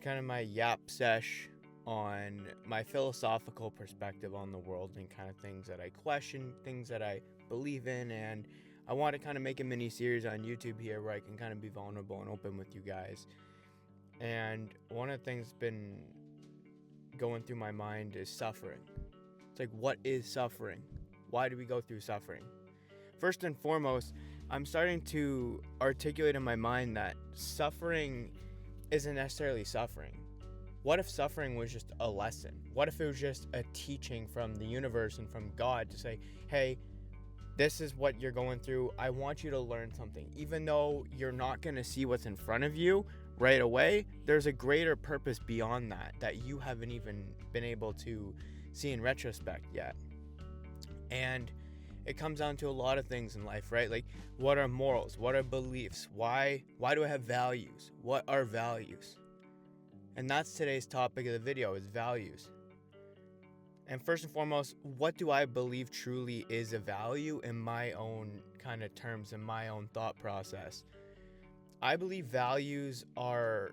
kind of my yap sesh on my philosophical perspective on the world and kind of things that I question, things that I believe in, and I want to kind of make a mini series on YouTube here where I can kind of be vulnerable and open with you guys. And one of the things that's been going through my mind is suffering. It's like, what is suffering? Why do we go through suffering? First and foremost, I'm starting to articulate in my mind that suffering isn't necessarily suffering. What if suffering was just a lesson? What if it was just a teaching from the universe and from God to say, hey, this is what you're going through. I want you to learn something. Even though you're not going to see what's in front of you right away, there's a greater purpose beyond that you haven't even been able to see in retrospect yet. And it comes down to a lot of things in life, right? Like, what are morals? What are beliefs? Why do I have values? What are values? And that's today's topic of the video, is values. And first and foremost, what do I believe truly is a value in my own kind of terms, in my own thought process? I believe values are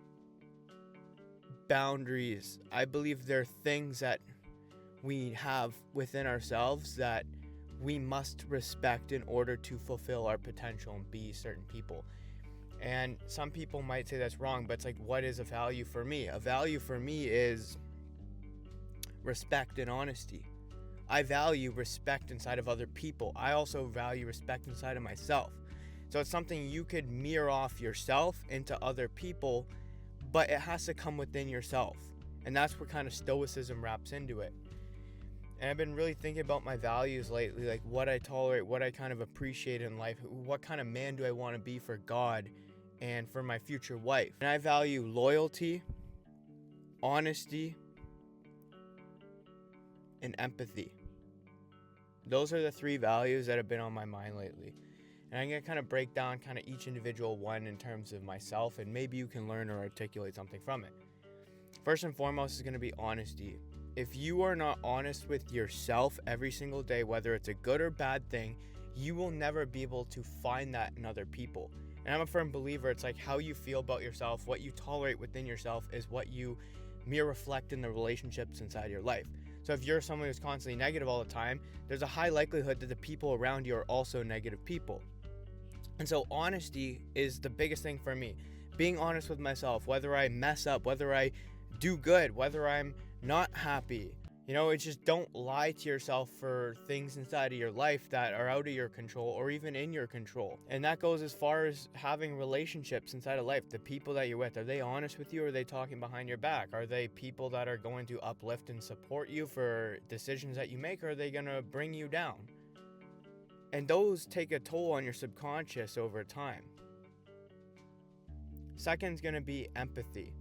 boundaries. I believe they're things that we have within ourselves that we must respect in order to fulfill our potential and be certain people. And some people might say that's wrong, but it's like, what is a value for me? A value for me is respect and honesty. I value respect inside of other people. I also value respect inside of myself. So it's something you could mirror off yourself into other people, but it has to come within yourself. And that's where kind of stoicism wraps into it. And I've been really thinking about my values lately, like what I tolerate, what I kind of appreciate in life, what kind of man do I want to be for God and for my future wife. And I value loyalty, honesty, and empathy. Those are the three values that have been on my mind lately. And I'm going to kind of break down kind of each individual one in terms of myself, and maybe you can learn or articulate something from it. First and foremost is going to be honesty. If you are not honest with yourself every single day, whether it's a good or bad thing, you will never be able to find that in other people. And I'm a firm believer, it's like how you feel about yourself, what you tolerate within yourself is what you mirror reflect in the relationships inside your life. So if you're someone who's constantly negative all the time, there's a high likelihood that the people around you are also negative people. And so honesty is the biggest thing for me. Being honest with myself, whether I mess up, whether I do good, whether I'm not happy. It's just don't lie to yourself for things inside of your life that are out of your control or even in your control. And that goes as far as having relationships inside of life. The people that you're with, are they honest with you, or are they talking behind your back? Are they people that are going to uplift and support you for decisions that you make, or are they going to bring you down? And those take a toll on your subconscious over time. Second is going to be empathy.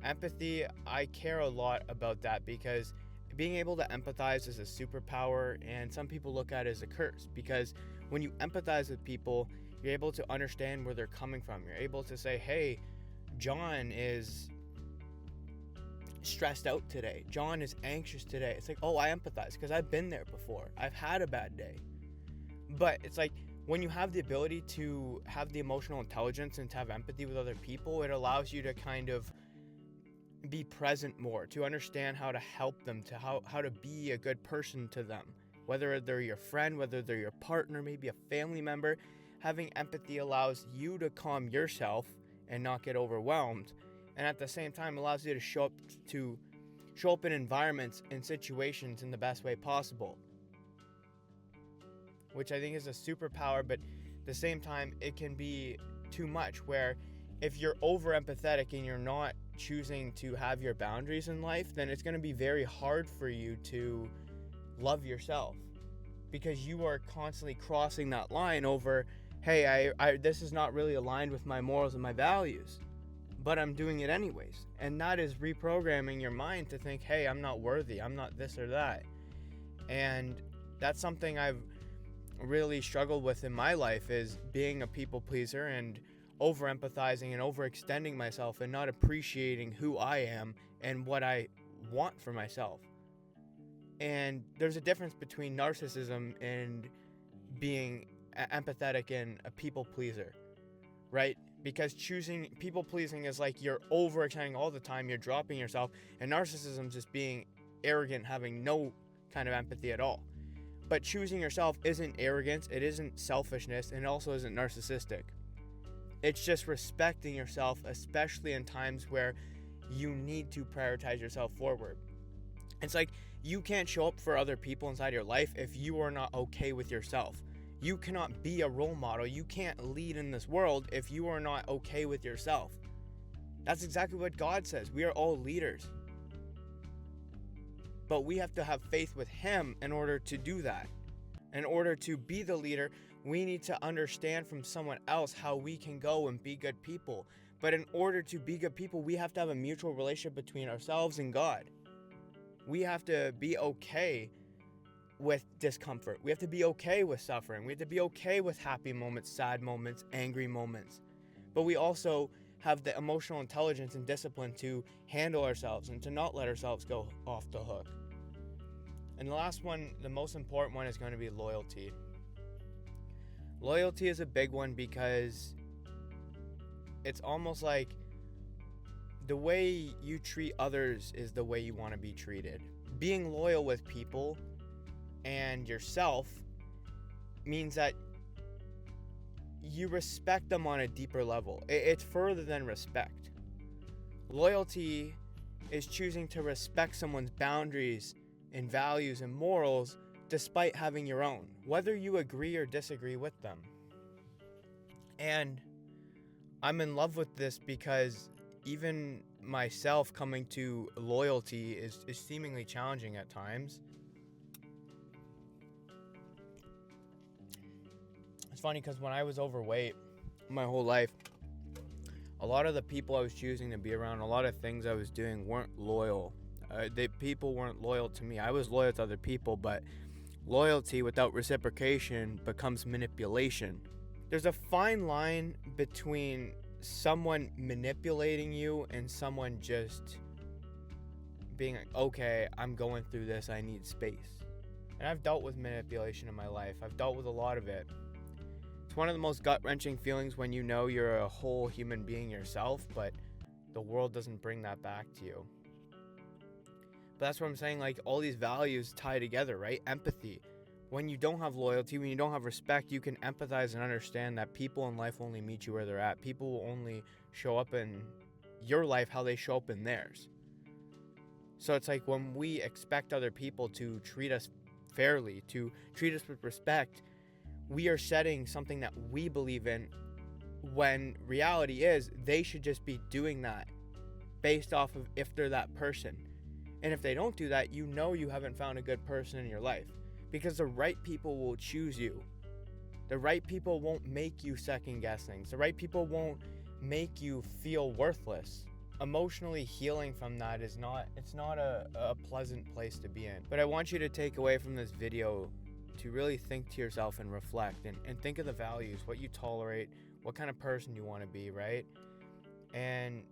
Empathy, I care a lot about that because being able to empathize is a superpower, and some people look at it as a curse, because when you empathize with people, you're able to understand where they're coming from. You're able to say, hey, John is stressed out today. John is anxious today. It's like, oh, I empathize because I've been there before. I've had a bad day. But it's like, when you have the ability to have the emotional intelligence and to have empathy with other people, it allows you to kind of be present more, to understand how to help them, to how to be a good person to them, whether they're your friend, whether they're your partner, maybe a family member. Having empathy allows you to calm yourself and not get overwhelmed, and at the same time allows you to show up in environments and situations in the best way possible, which I think is a superpower. But at the same time, it can be too much, where if you're over empathetic and you're not choosing to have your boundaries in life, then it's going to be very hard for you to love yourself, because you are constantly crossing that line over, hey, I this is not really aligned with my morals and my values, but I'm doing it anyways. And that is reprogramming your mind to think, hey, I'm not worthy, I'm not this or that. And that's something I've really struggled with in my life, is being a people pleaser and over empathizing and overextending myself and not appreciating who I am and what I want for myself. And there's a difference between narcissism and being empathetic and a people pleaser, right? Because choosing people pleasing is like you're overextending all the time, you're dropping yourself, and narcissism is just being arrogant, having no kind of empathy at all. But choosing yourself isn't arrogance, it isn't selfishness, and it also isn't narcissistic. It's just respecting yourself, especially in times where you need to prioritize yourself forward. It's like you can't show up for other people inside your life if you are not okay with yourself. You cannot be a role model. You can't lead in this world if you are not okay with yourself. That's exactly what God says. We are all leaders. But we have to have faith with Him in order to do that. In order to be the leader, we need to understand from someone else how we can go and be good people. But in order to be good people, we have to have a mutual relationship between ourselves and God. We have to be okay with discomfort. We have to be okay with suffering. We have to be okay with happy moments, sad moments, angry moments. But we also have the emotional intelligence and discipline to handle ourselves and to not let ourselves go off the hook. And the last one, the most important one, is going to be loyalty. Loyalty is a big one because it's almost like the way you treat others is the way you want to be treated. Being loyal with people and yourself means that you respect them on a deeper level. It's further than respect. Loyalty is choosing to respect someone's boundaries and values and morals despite having your own, whether you agree or disagree with them. And I'm in love with this because even myself coming to loyalty is seemingly challenging at times. It's funny because when I was overweight my whole life, a lot of the people I was choosing to be around, a lot of things I was doing weren't loyal. People weren't loyal to me. I was loyal to other people, but loyalty without reciprocation becomes manipulation. There's a fine line between someone manipulating you and someone just being like, okay, I'm going through this, I need space. And I've dealt with manipulation in my life. I've dealt with a lot of it. It's one of the most gut-wrenching feelings when you know you're a whole human being yourself, but the world doesn't bring that back to you. But that's what I'm saying, like all these values tie together, right? Empathy. When you don't have loyalty, when you don't have respect, you can empathize and understand that people in life only meet you where they're at. People will only show up in your life how they show up in theirs. So it's like when we expect other people to treat us fairly, to treat us with respect, we are setting something that we believe in, when reality is they should just be doing that based off of if they're that person. And if they don't do that, you know you haven't found a good person in your life, because the right people will choose you. The right people won't make you second guess things. The right people won't make you feel worthless. Emotionally healing from that it's not a pleasant place to be in. But I want you to take away from this video to really think to yourself and reflect and think of the values, what you tolerate, what kind of person you want to be, right? And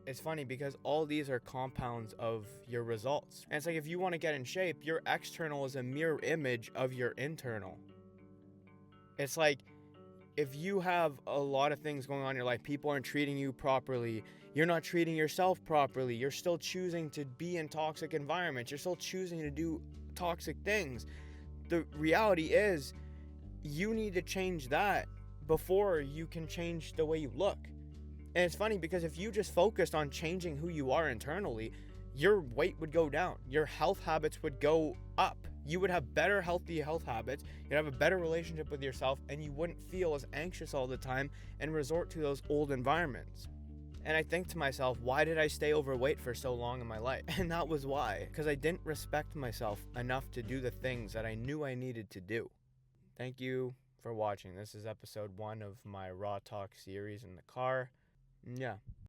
it's funny because all these are compounds of your results. And it's like if you want to get in shape, your external is a mirror image of your internal. It's like if you have a lot of things going on in your life, people aren't treating you properly, you're not treating yourself properly, you're still choosing to be in toxic environments, you're still choosing to do toxic things. The reality is you need to change that before you can change the way you look. And it's funny because if you just focused on changing who you are internally, your weight would go down, your health habits would go up, you would have better healthy health habits, you'd have a better relationship with yourself, and you wouldn't feel as anxious all the time and resort to those old environments. And I think to myself, why did I stay overweight for so long in my life? And that was why, because I didn't respect myself enough to do the things that I knew I needed to do. Thank you for watching. This is episode 1 of my Raw Talk series in the car. Yeah.